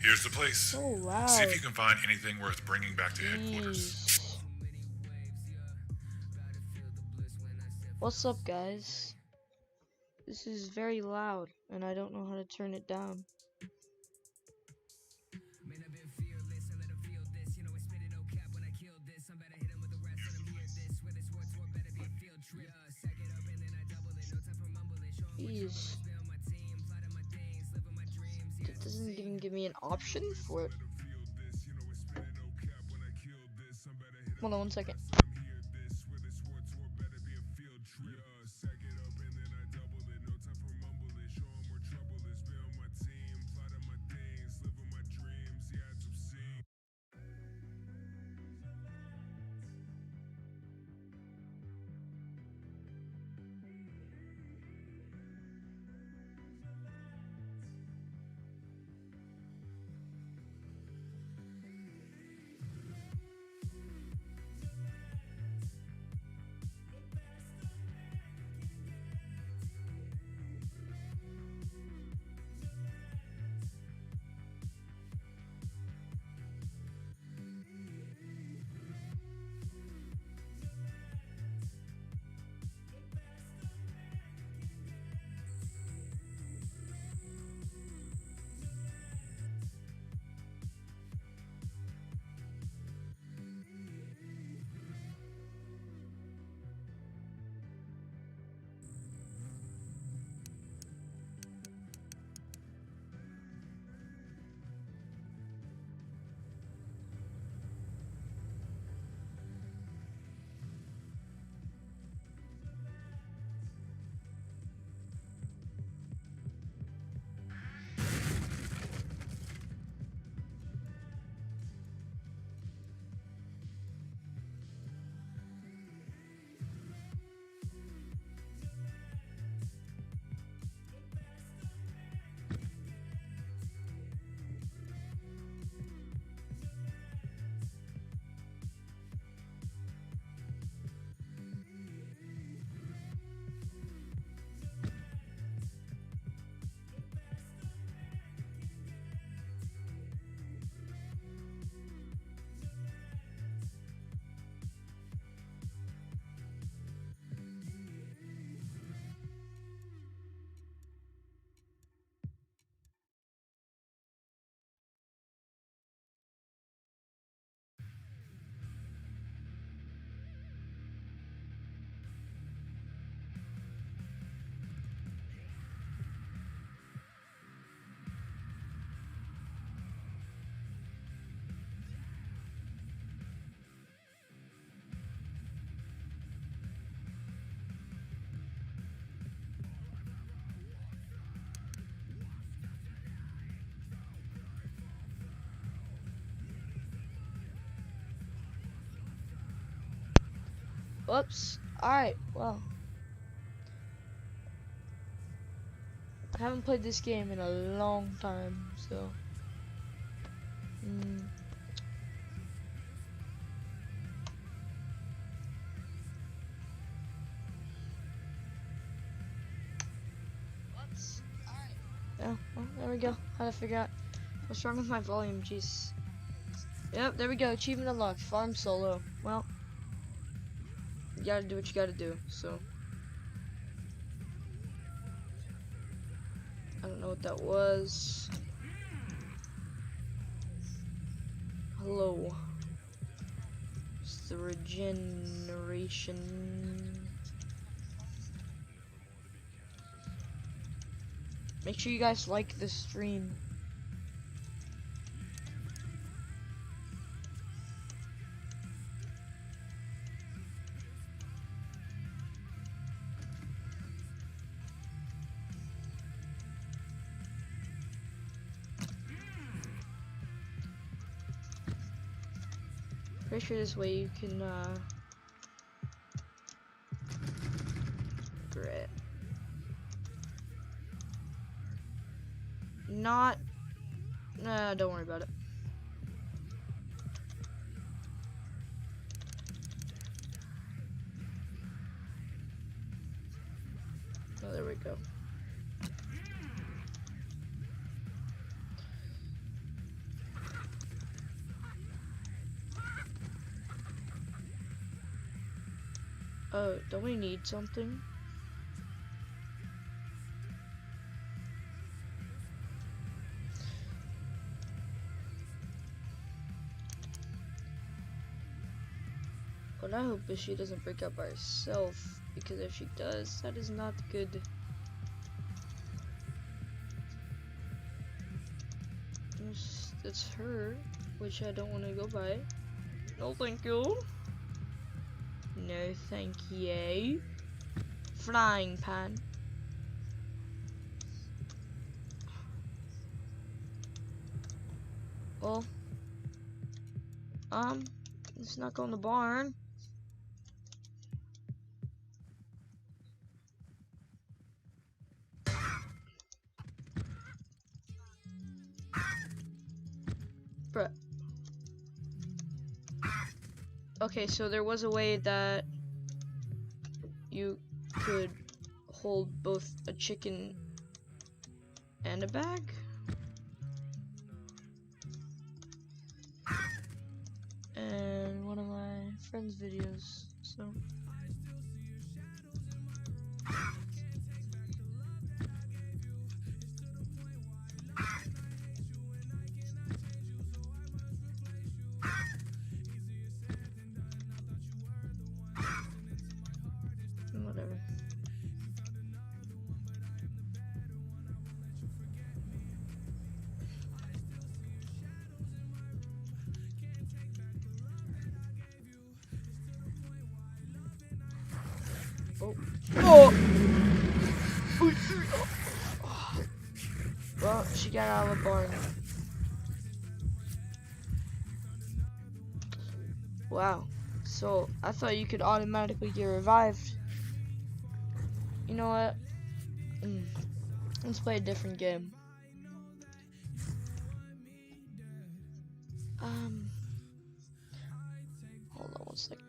Here's the place. So See loud. if you can find anything worth bringing back to headquarters. Jeez. What's up, guys? This is very loud, and I don't know how to turn it down. Jeez. It doesn't even give me an option for it. Hold on 1 second. Whoops. Alright, well. I haven't played this game in a long time, so. Whoops. Alright. Yeah, well, there we go. How to figure out what's wrong with my volume, jeez. Yep, there we go. Achievement unlocked. Farm solo. Well, you gotta do what you gotta do, so. I don't know what that was. Hello. It's the regeneration. Make sure you guys like the stream. Pretty sure this way you can, great. Not, nah, don't worry about it. Oh, there we go. Oh, don't we need something? But I hope that she doesn't break up by herself, because if she does, that is not good. It's her, which I don't want to go by. No, thank you. No, thank you. Frying pan. Well, let's not go in the barn. Bruh. Okay, so there was a way that you could hold both a chicken and a bag? And one of my friend's videos, so. Whatever. Oh. Oh! Well, she got out of the barn. Wow. So, I thought you could automatically get revived. You know what? Let's play a different game. Hold on one second.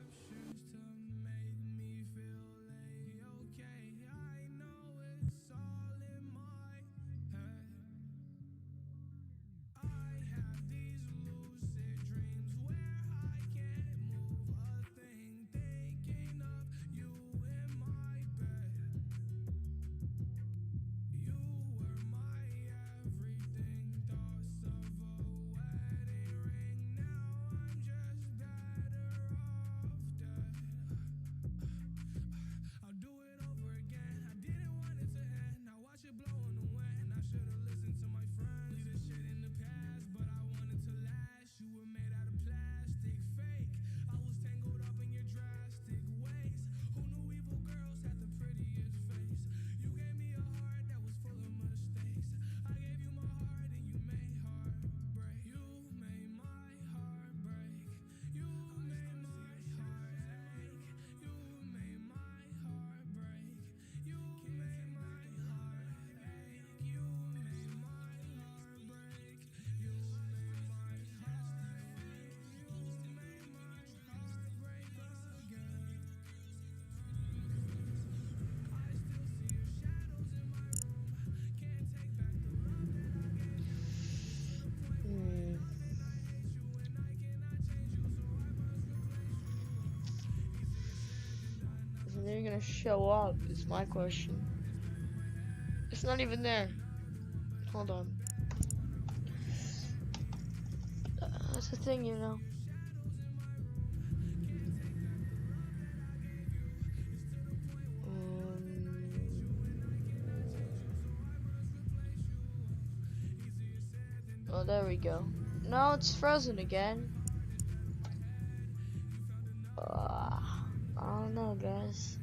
When they're gonna show up is my question. It's not even there. Hold on. That's the thing, you know. Oh, there we go. No, it's frozen again. I don't know, guys.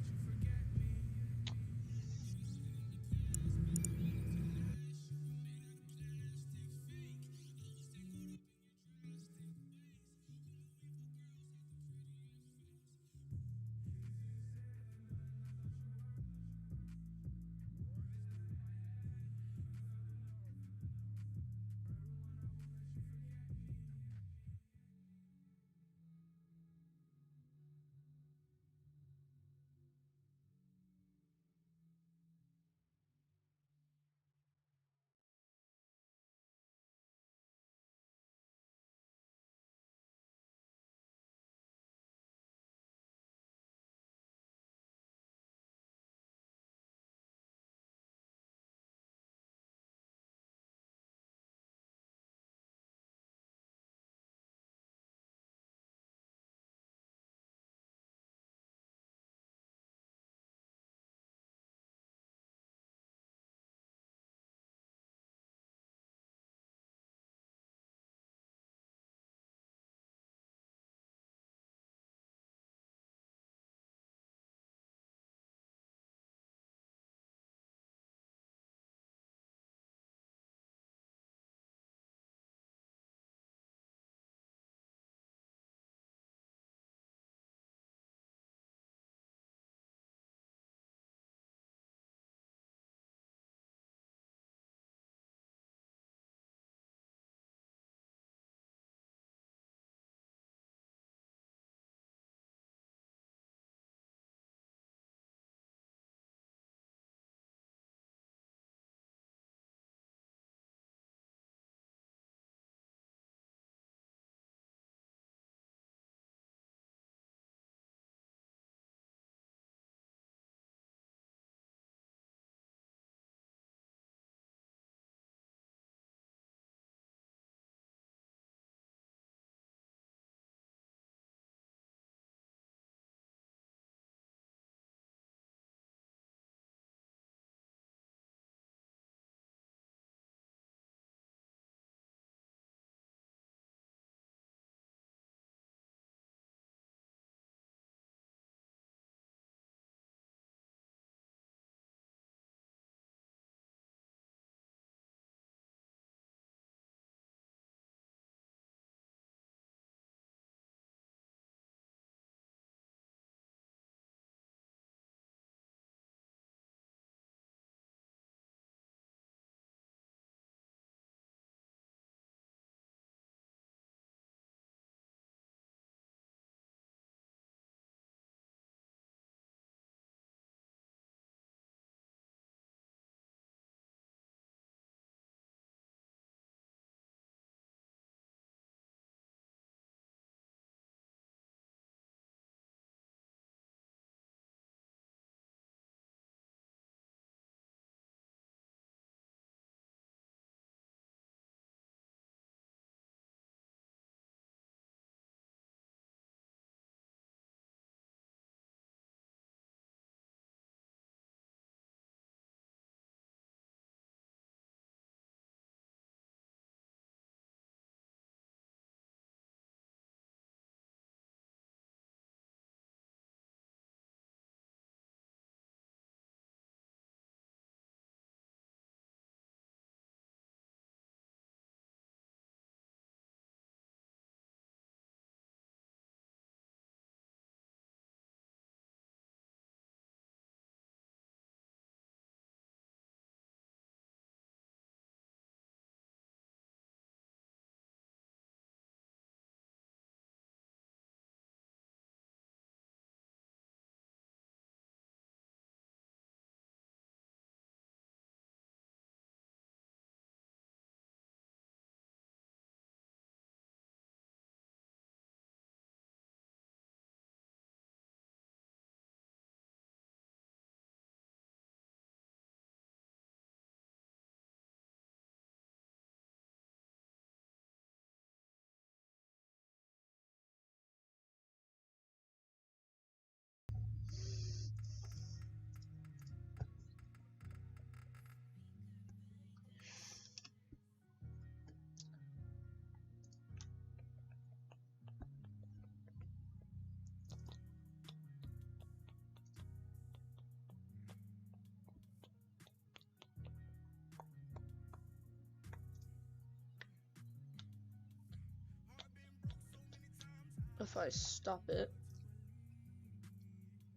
if I stop it.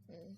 Hmm.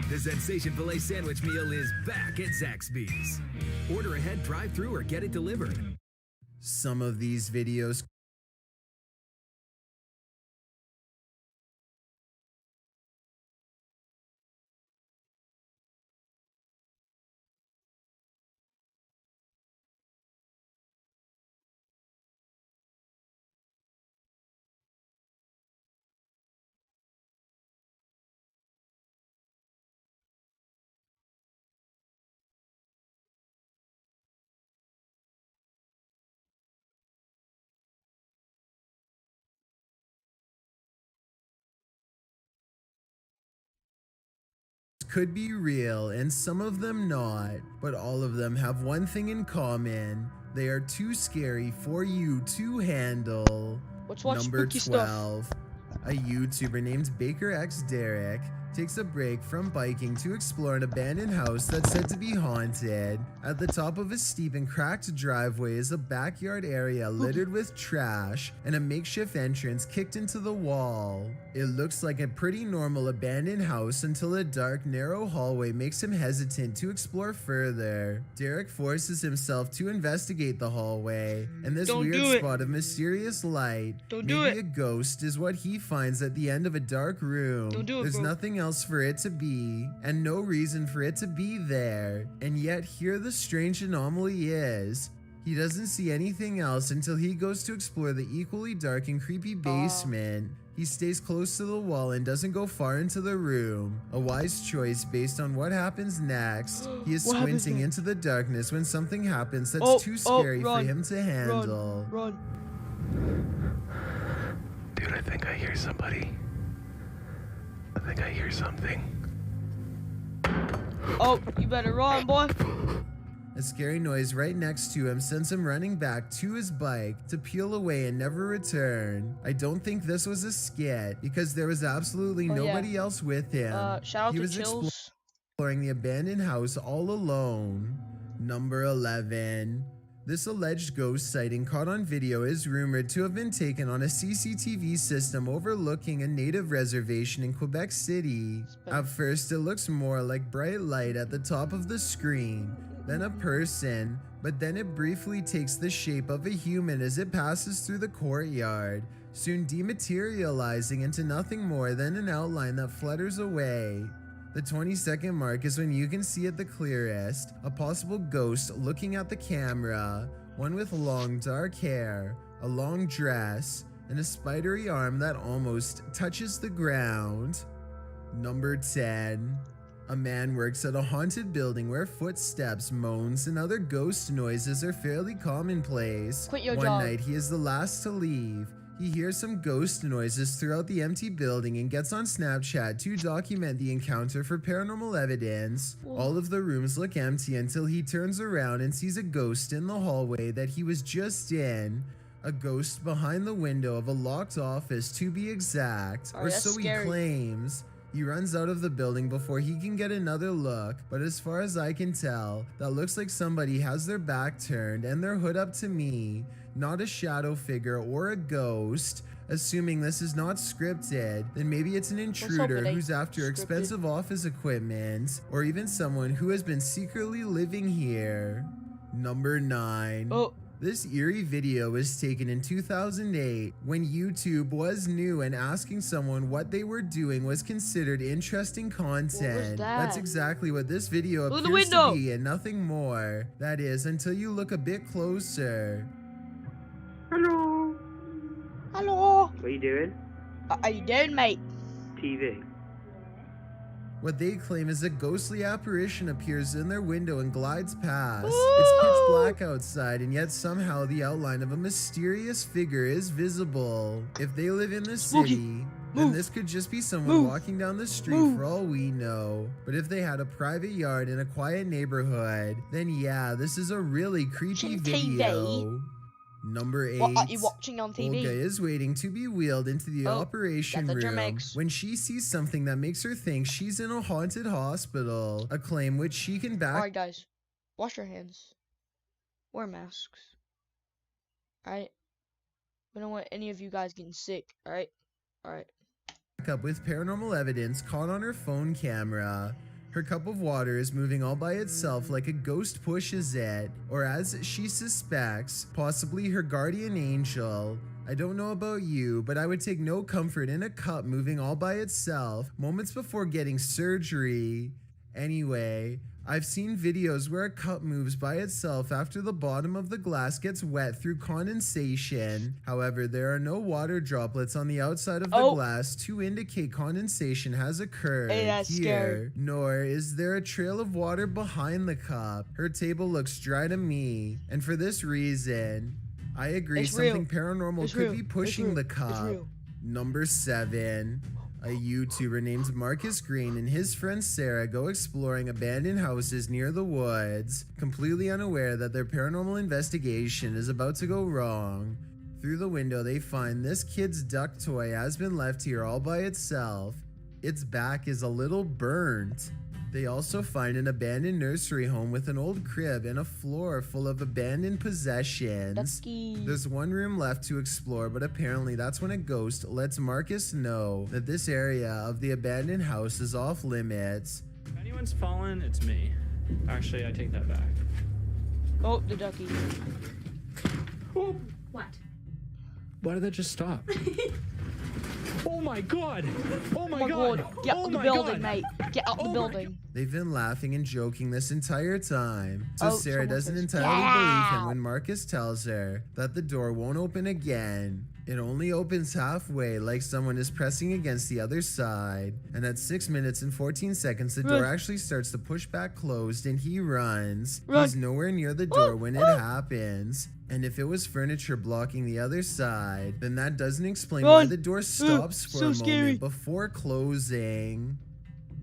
The Sensation Filet Sandwich Meal is back at Zaxby's. Order ahead, drive-thru, or get it delivered. Some of these videos could be real and some of them not, but all of them have one thing in common. They are too scary for you to handle. Let's watch Number spooky 12. A YouTuber named Baker X Derek takes a break from biking to explore an abandoned house that's said to be haunted. At the top of a steep and cracked driveway is a backyard area littered with trash and a makeshift entrance kicked into the wall. It looks like a pretty normal abandoned house until a dark, narrow hallway makes him hesitant to explore further. Derek forces himself to investigate the hallway, and this Don't do weird it. spot of mysterious light, Don't do maybe it. a ghost, is what he finds at the end of a dark room. Don't do it, There's bro. nothing else for it to be, and no reason for it to be there. And yet here the strange anomaly is. He doesn't see anything else until he goes to explore the equally dark and creepy basement. He stays close to the wall and doesn't go far into the room. A wise choice based on what happens next. He is What happens squinting next? into the darkness when something happens that's Oh, too oh, scary run, for him to handle. Run. Dude, I think I hear somebody. I think I hear something. Oh, you better run, boy. A scary noise right next to him sends him running back to his bike to peel away and never return. I don't think this was a skit because there was absolutely Oh, yeah. nobody else with him. Shout out He to was Chills. exploring the abandoned house all alone. Number 11. This alleged ghost sighting caught on video is rumored to have been taken on a CCTV system overlooking a native reservation in Quebec City. At first, it looks more like bright light at the top of the screen than a person, but then it briefly takes the shape of a human as it passes through the courtyard, soon dematerializing into nothing more than an outline that flutters away. The 20-second mark is when you can see it the clearest, a possible ghost looking at the camera, one with long dark hair, a long dress, and a spidery arm that almost touches the ground. Number 10. A man works at a haunted building where footsteps, moans, and other ghost noises are fairly commonplace. Quit your One job. night, he is the last to leave. He hears some ghost noises throughout the empty building and gets on Snapchat to document the encounter for paranormal evidence. All of the rooms look empty until he turns around and sees a ghost in the hallway that he was just in. A ghost behind the window of a locked office, to be exact, Alright, or that's so scary. he claims. He runs out of the building before he can get another look, but as far as I can tell, that looks like somebody has their back turned and their hood up to me, not a shadow figure or a ghost. Assuming this is not scripted, then maybe it's an hope intruder it ain't who's after scripted. expensive office equipment, or even someone who has been secretly living here. Number 9. Oh, This eerie video was taken in 2008 when YouTube was new and asking someone what they were doing was considered interesting content. That's that? exactly what this video Look at the appears to window. be and nothing more. That is, until you look a bit closer. Hello. hello. What are you doing? How you doing, mate? TV. What they claim is a ghostly apparition appears in their window and glides past. It's pitch black outside, and yet somehow the outline of a mysterious figure is visible. If they live in the Spooky. city, then Move. this could just be someone Move. walking down the street Move. for all we know. But if they had a private yard in a quiet neighborhood, then yeah, this is a really creepy Watching TV. video. Number 8. What are you watching on TV? Olga is waiting to be wheeled into the Oh, operation that's a room Germex. when she sees something that makes her think she's in a haunted hospital, a claim which she can back Alright, guys. Wash your hands. Wear masks. Alright? We don't want any of you guys getting sick, alright? Alright. up with paranormal evidence caught on her phone camera. Her cup of water is moving all by itself like a ghost pushes it, or as she suspects, possibly her guardian angel. I don't know about you, but I would take no comfort in a cup moving all by itself moments before getting surgery. Anyway, I've seen videos where a cup moves by itself after the bottom of the glass gets wet through condensation. However, there are no water droplets on the outside of the Oh. glass to indicate condensation has occurred Hey, that's here. scary. Nor is there a trail of water behind the cup. Her table looks dry to me, and for this reason, I agree It's real. something paranormal It's could real. be It's pushing real. the It's cup. real. Number 7. A YouTuber named Marcus Green and his friend Sarah go exploring abandoned houses near the woods, completely unaware that their paranormal investigation is about to go wrong. Through the window, they find this kid's duck toy has been left here all by itself. Its back is a little burnt. They also find an abandoned nursery home with an old crib and a floor full of abandoned possessions. Ducky. There's one room left to explore, but apparently that's when a ghost lets Marcus know that this area of the abandoned house is off limits. If anyone's fallen, it's me. Actually, I take that back. Oh, the ducky. What? Why did that just stop? Oh my god! Oh my Oh my god. Get out Oh of the my building, God. mate. Get out Oh the my building. They've been laughing and joking this entire time, so Oh, Sarah someone doesn't says, entirely "Get believe him out." when Marcus tells her that the door won't open again. It only opens halfway, like someone is pressing against the other side. And at 6 minutes and 14 seconds, the door Run. actually starts to push back closed and he runs. Run. He's nowhere near the door when it happens. And if it was furniture blocking the other side, then that doesn't explain why Run. the door stops for so a scary. moment before closing.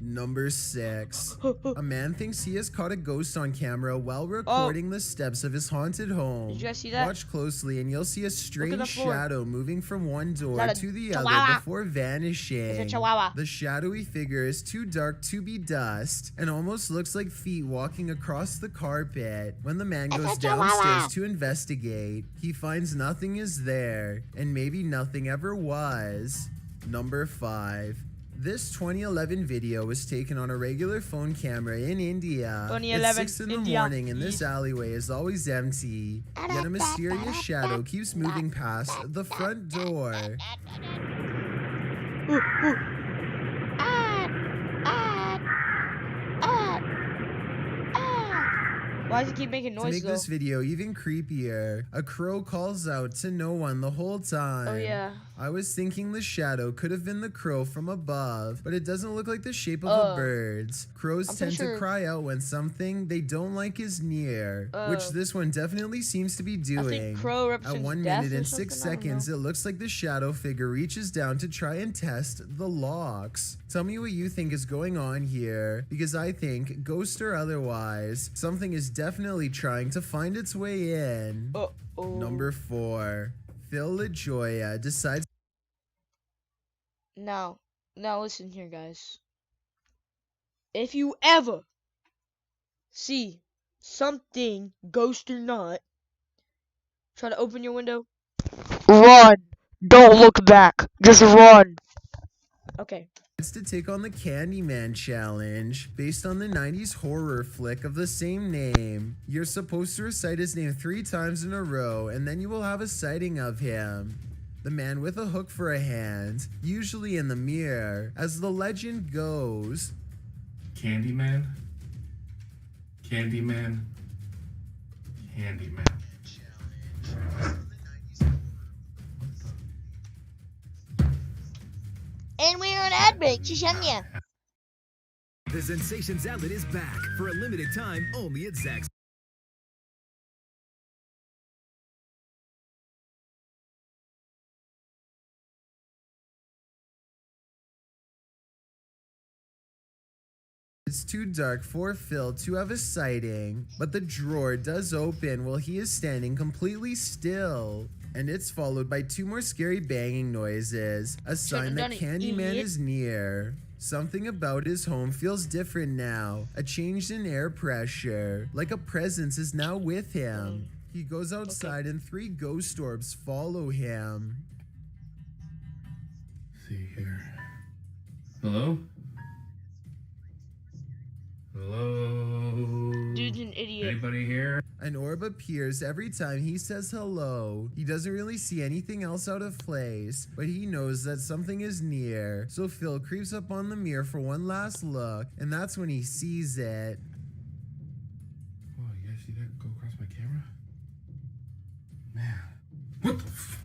Number 6. A man thinks he has caught a ghost on camera while recording the steps of his haunted home. Did you guys see that? Watch closely and you'll see a strange floor. shadow moving from one door that a to the chihuahua? other before vanishing. It's a chihuahua. The shadowy figure is too dark to be dust and almost looks like feet walking across the carpet. When the man goes downstairs to investigate, he finds nothing is there and maybe nothing ever was. Number 5. This 2011 video was taken on a regular phone camera in India. 2011 It's 6 in the India. morning and this alleyway is always empty. Yet a mysterious shadow keeps moving past the front door. Why does it keep making To noise make though? this video even creepier, a crow calls out to no one the whole time. Oh yeah. I was thinking the shadow could have been the crow from above, but it doesn't look like the shape of a bird's. Crows I'm tend pretty to sure- cry out when something they don't like is near, which this one definitely seems to be doing. I think crow At represents 1 death minute or and 6 something, I don't seconds, know. it looks like the shadow figure reaches down to try and test the locks. Tell me what you think is going on here, because I think, ghost or otherwise, something is definitely trying to find its way in. Uh-oh. Number 4. Phil LaJoya decides Now listen here, guys. If you ever see something, ghost or not, try to open your window. Run! Don't look back. Just run. Okay. to take on the Candyman challenge based on the 90s horror flick of the same name. You're supposed to recite his name 3 times in a row, and then you will have a sighting of him. The man with a hook for a hand, usually in the mirror. As the legend goes, Candyman? Candyman? Candyman. And we're on ad break, Shishanya. The Sensations Outlet is back for a limited time only at Zaxby's. it's too dark for Phil to have a sighting, but the drawer does open while he is standing completely still. And it's followed by 2 more scary banging noises, a sign that done it, Candyman idiot. is near. Something about his home feels different now, a change in air pressure, like a presence is now with him. He goes outside and 3 ghost orbs follow him. See here. Hello? Hello? Dude's an idiot. Anybody here? An orb appears every time he says hello. He doesn't really see anything else out of place, but he knows that something is near. So Phil creeps up on the mirror for one last look, and that's when he sees it. Oh, you guys see that go across my camera? Man. What the f-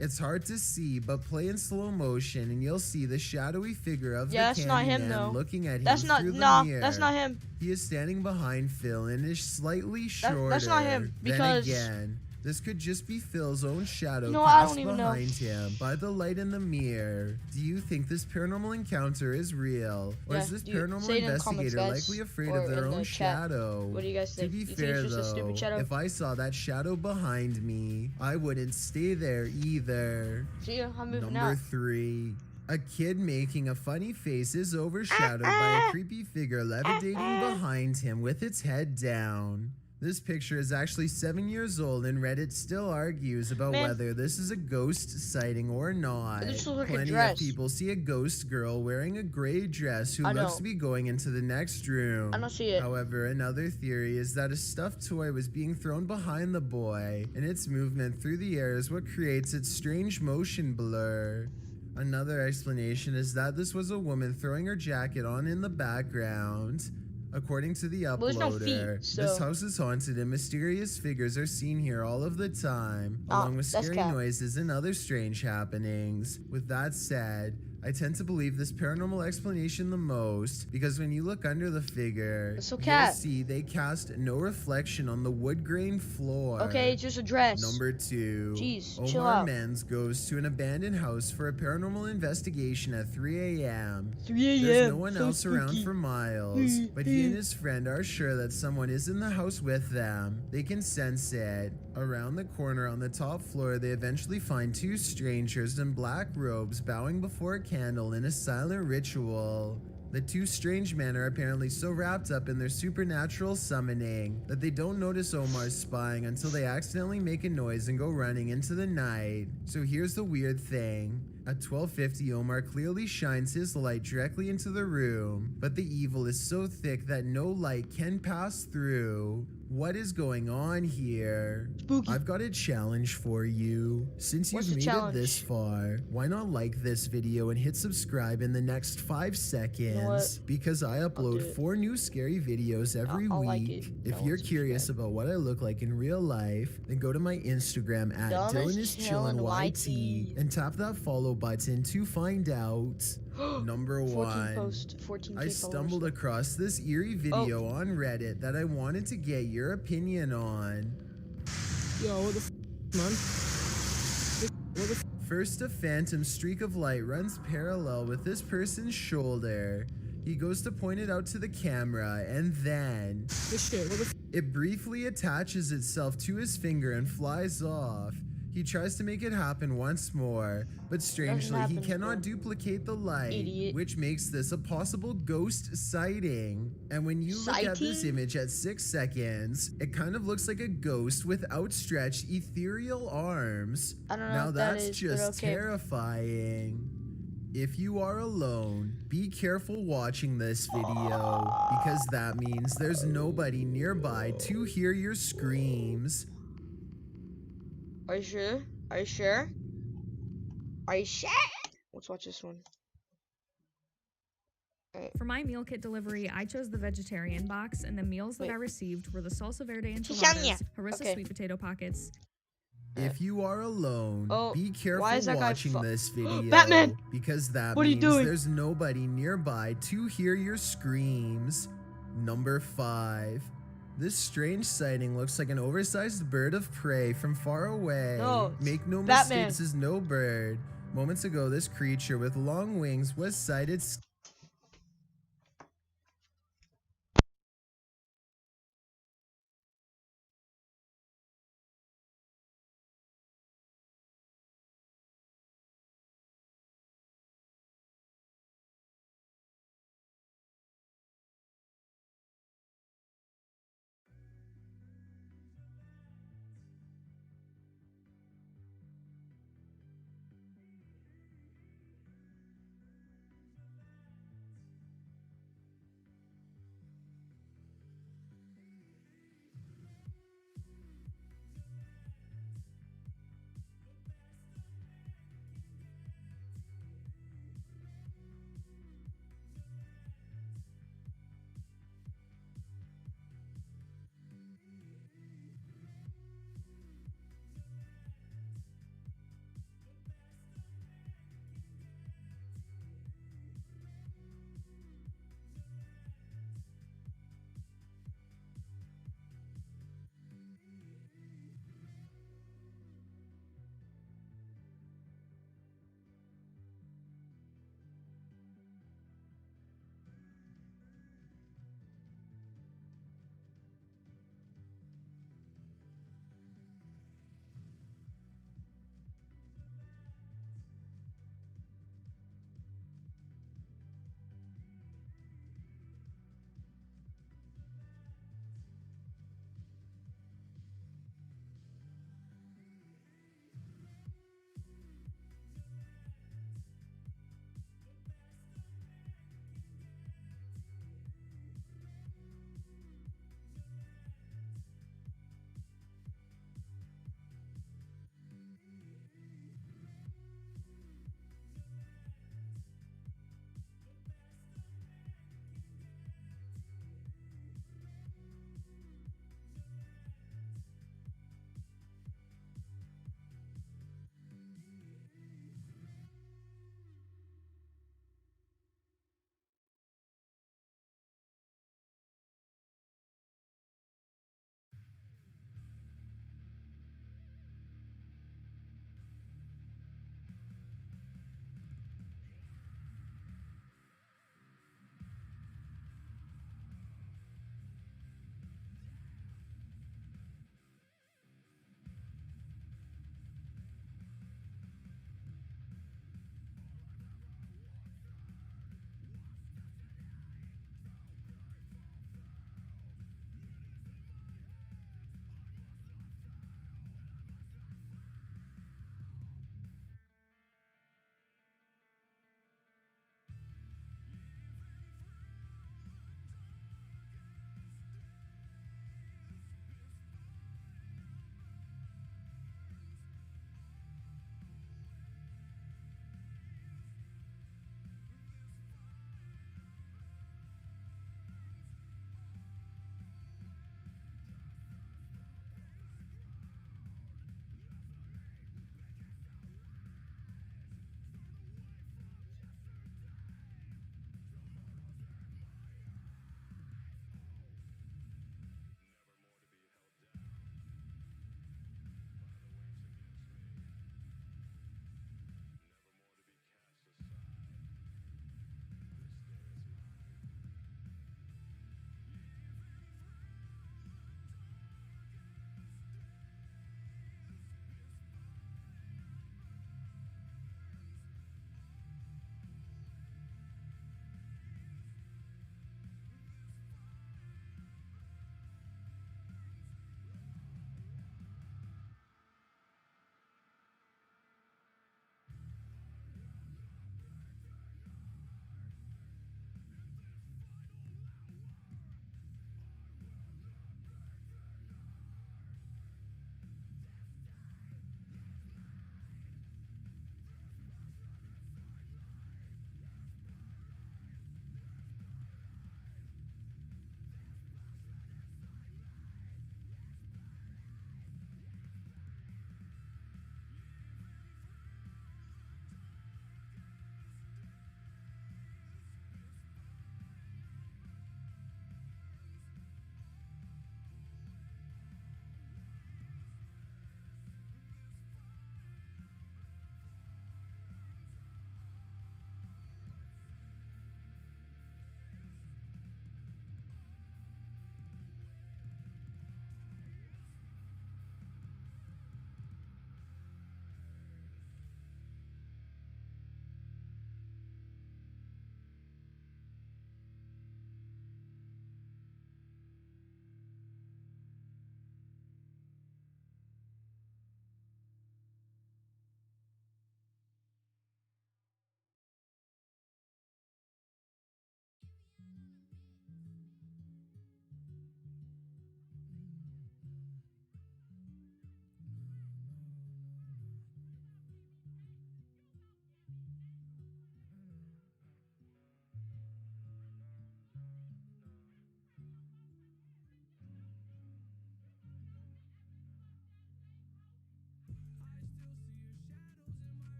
It's hard to see, but play in slow motion and you'll see the shadowy figure of Yeah, the that's not him, Candyman though. looking at That's him not, through the nah, mirror. that's not him. He is standing behind Phil and is slightly shorter. That's not him, because- Then again, this could just be Phil's own shadow No, I cast don't even know. behind him by the light in the mirror. Do you think this paranormal encounter is real? Or Yeah, is this do you- paranormal say it in the comments, investigator guys, likely afraid or of their in the own chat. shadow? What do you guys think? To be You think fair it's just a though, stupid shadow? if I saw that shadow behind me, I wouldn't stay there either. See ya, I'm moving Number out. 3. A kid making a funny face is overshadowed by a creepy figure levitating behind him with its head down. This picture is actually 7 years old and Reddit still argues about Man. whether this is a ghost sighting or not. It just looks like a Plenty of dress. people see a ghost girl wearing a gray dress who I looks know. to be going into the next room. I don't see it. However, another theory is that a stuffed toy was being thrown behind the boy, and its movement through the air is what creates its strange motion blur. Another explanation is that this was a woman throwing her jacket on in the background. According to the Well, there's no feet, uploader, this so- house is haunted and mysterious figures are seen here all of the time, Oh, along with that's scary cap. noises and other strange happenings. With that said, I tend to believe this paranormal explanation the most because when you look under the figure, It's so you'll cap. see they cast no reflection on the wood grain floor. Okay, it's just a dress. Number 2. Jeez, chill Omar out. Menz goes to an abandoned house for a paranormal investigation at 3 a.m. 3 a.m. There's no one so else around spooky. for miles, but he and his friend are sure that someone is in the house with them. They can sense it. Around the corner on the top floor, they eventually find 2 strangers in black robes bowing before a candle in a silent ritual. The 2 strange men are apparently so wrapped up in their supernatural summoning that they don't notice Omar's spying until they accidentally make a noise and go running into the night. So here's the weird thing. At 12:50, Omar clearly shines his light directly into the room, but the evil is so thick that no light can pass through. What is going on here? Spooky. I've got a challenge for you. Since What's you've the made challenge? it this far, why not like this video and hit subscribe in the next 5 seconds? Because I do upload it. 4 new scary videos every I'll week. like it. If No you're one curious subscribe. about what I look like in real life, then go to my Instagram at Dylan Dylan is is Chillin' Chillin' YT and tap that follow button to find out. Number 14 1. post, 14K I stumbled followers. across this eerie video on Reddit that I wanted to get your opinion on. Yo, what the man? First, a phantom streak of light runs parallel with this person's shoulder. He goes to point it out to the camera, and then This shit, what the it briefly attaches itself to his finger and flies off. He tries to make it happen once more, but strangely he happen, cannot bro. duplicate the light, Idiot. which makes this a possible ghost sighting. And when you look at this Sighting? image at 6 seconds, it kind of looks like a ghost with outstretched ethereal arms. I don't know Now what that that's is, but just okay. terrifying. If you are alone, be careful watching this video, because that means there's nobody nearby to hear your screams. Are you sure? Are you sure? Are you sure? Let's watch this one. For my meal kit delivery, I chose the vegetarian box, and the meals that Wait. I received were the salsa verde Chicharra. enchiladas, harissa Okay. sweet potato pockets, If you are alone, Oh, be careful why is that guy watching this video, Batman! because that What are you means doing? there's nobody nearby to hear your screams. Number 5. This strange sighting looks like an oversized bird of prey from far away. No, Make no Batman. mistake, this is no bird. Moments ago, this creature with long wings was sighted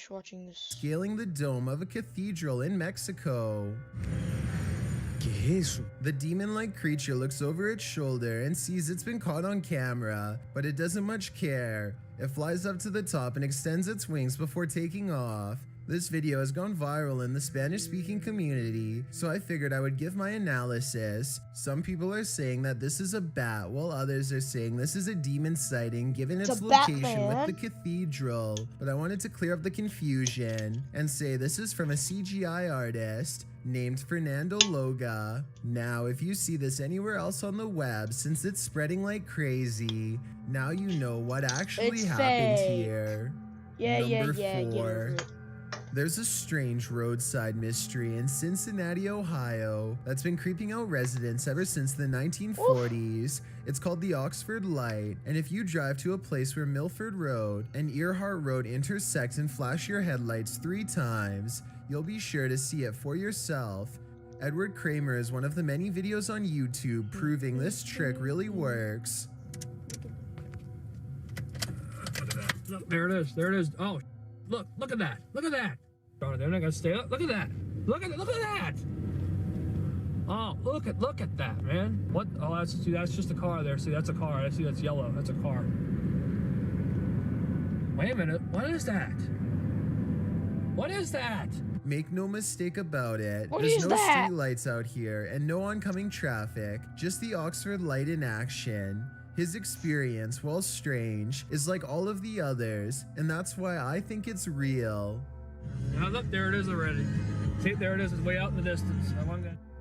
Watching this. Scaling the dome of a cathedral in Mexico. The demon-like creature looks over its shoulder and sees it's been caught on camera, but it doesn't much care. It flies up to the top and extends its wings before taking off. This video has gone viral in the Spanish-speaking community, so I figured I would give my analysis. Some people are saying that this is a bat, while others are saying this is a demon sighting given its location with the cathedral. But I wanted to clear up the confusion and say this is from a CGI artist named Fernando Loga. Now, if you see this anywhere else on the web, since it's spreading like crazy, now you know what actually happened here. Number 4. There's a strange roadside mystery in Cincinnati, Ohio, that's been creeping out residents ever since the 1940s. It's called the Oxford Light, and if you drive to a place where Milford Road and Earhart Road intersect and flash your headlights 3 times, you'll be sure to see it for yourself. Edward Kramer is one of the many videos on YouTube proving this trick really works. Look, there it is. There it is. Oh, look at that. Look at that. Oh, they're not gonna stay up. Look at that. Look at that. Oh, look at that, man. What? Oh, that's just a car there. See, that's a car. I see that's yellow. That's a car. Wait a minute. What is that? What is that? Make no mistake about it, there's no street lights out here and no oncoming traffic, just the Oxford Light in action. His experience, while strange, is like all of the others, and that's why I think it's real. Now look, there it is already. See, there it is. It's way out in the distance.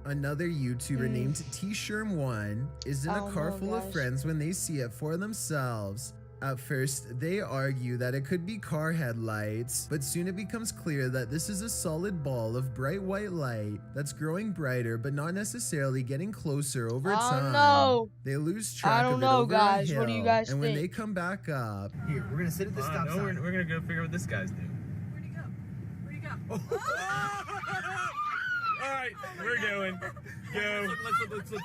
Another YouTuber named T-Sherm1 is in a car full of friends when they see it for themselves. At first, they argue that it could be car headlights, but soon it becomes clear that this is a solid ball of bright white light that's growing brighter but not necessarily getting closer over time. No. They lose track of it over a hill, what do you guys think? When they come back up... Here, we're gonna sit at the stop sign. We're gonna go figure out what this guy's doing. Where'd he go? Where'd he go? All right, we're going. Go. Let's go.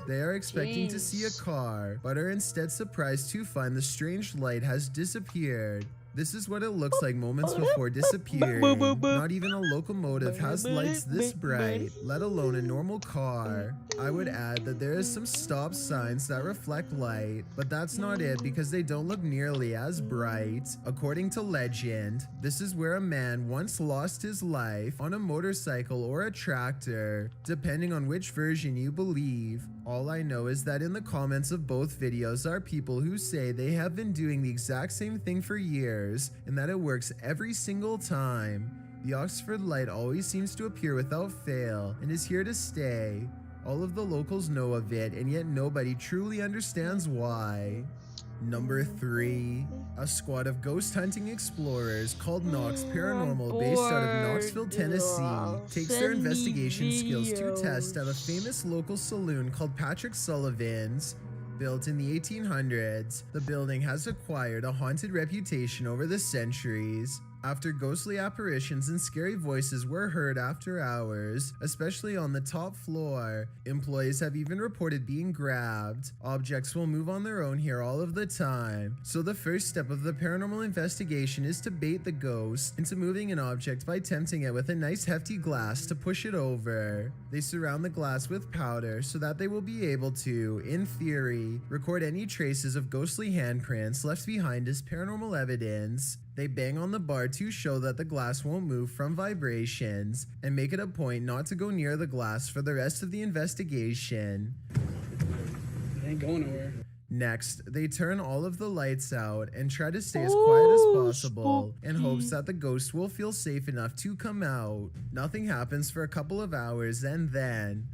They are expecting to see a car, but are instead surprised to find the strange light has disappeared. This is what it looks like moments before disappearing. Not even a locomotive has lights this bright, let alone a normal car. I would add that there is some stop signs that reflect light, but that's not it because they don't look nearly as bright. According to legend, this is where a man once lost his life on a motorcycle or a tractor, depending on which version you believe. All I know is that in the comments of both videos are people who say they have been doing the exact same thing for years, and that it works every single time. The Oxford Light always seems to appear without fail and is here to stay. All of the locals know of it, and yet nobody truly understands why. Number 3, a squad of ghost hunting explorers called Knox I'm Paranormal, based out of bored. Knoxville, Tennessee, Ugh, takes send their me investigation skills to test at a videos. famous local saloon called Patrick Sullivan's. Built in the 1800s, the building has acquired a haunted reputation over the centuries. After ghostly apparitions and scary voices were heard after hours, especially on the top floor, employees have even reported being grabbed. Objects will move on their own here all of the time. So the first step of the paranormal investigation is to bait the ghost into moving an object by tempting it with a nice hefty glass to push it over. They surround the glass with powder so that they will be able to, in theory, record any traces of ghostly handprints left behind as paranormal evidence. They bang on the bar to show that the glass won't move from vibrations, and make it a point not to go near the glass for the rest of the investigation. It ain't going nowhere. Next, they turn all of the lights out and try to stay as quiet as possible in hopes that the ghost will feel safe enough to come out. Nothing happens for a couple of hours, and then...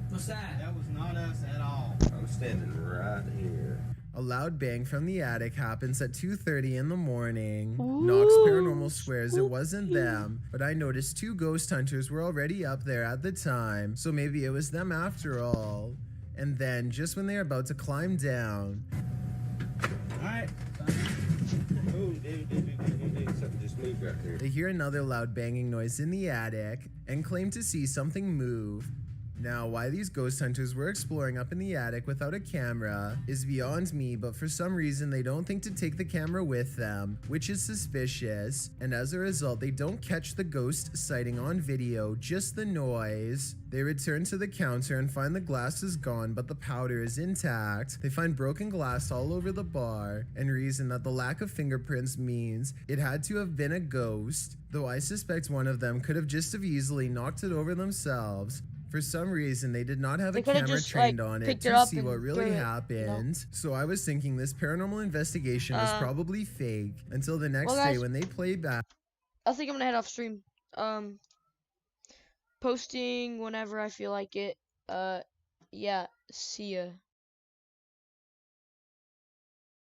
What's that? That was not us at all. I'm standing right here. A loud bang from the attic happens at 2:30 in the morning. Knox Paranormal swears it wasn't them, but I noticed 2 ghost hunters were already up there at the time, so maybe it was them after all. And then, just when they're about to climb down... Alright. Something just moved right there. They hear another loud banging noise in the attic and claim to see something move. Now, why these ghost hunters were exploring up in the attic without a camera is beyond me, but for some reason they don't think to take the camera with them, which is suspicious, and as a result they don't catch the ghost sighting on video, just the noise. They return to the counter and find the glass is gone, but the powder is intact. They find broken glass all over the bar and reason that the lack of fingerprints means it had to have been a ghost, though I suspect one of them could have just as easily knocked it over themselves. For some reason, they did not have They a could've camera just, trained like, on it picked it to up see and what really threw it, happened. So I was thinking this paranormal investigation was probably fake until the next Well, guys, day when they played back. I think I'm gonna head off stream. Posting whenever I feel like it. Yeah, see ya.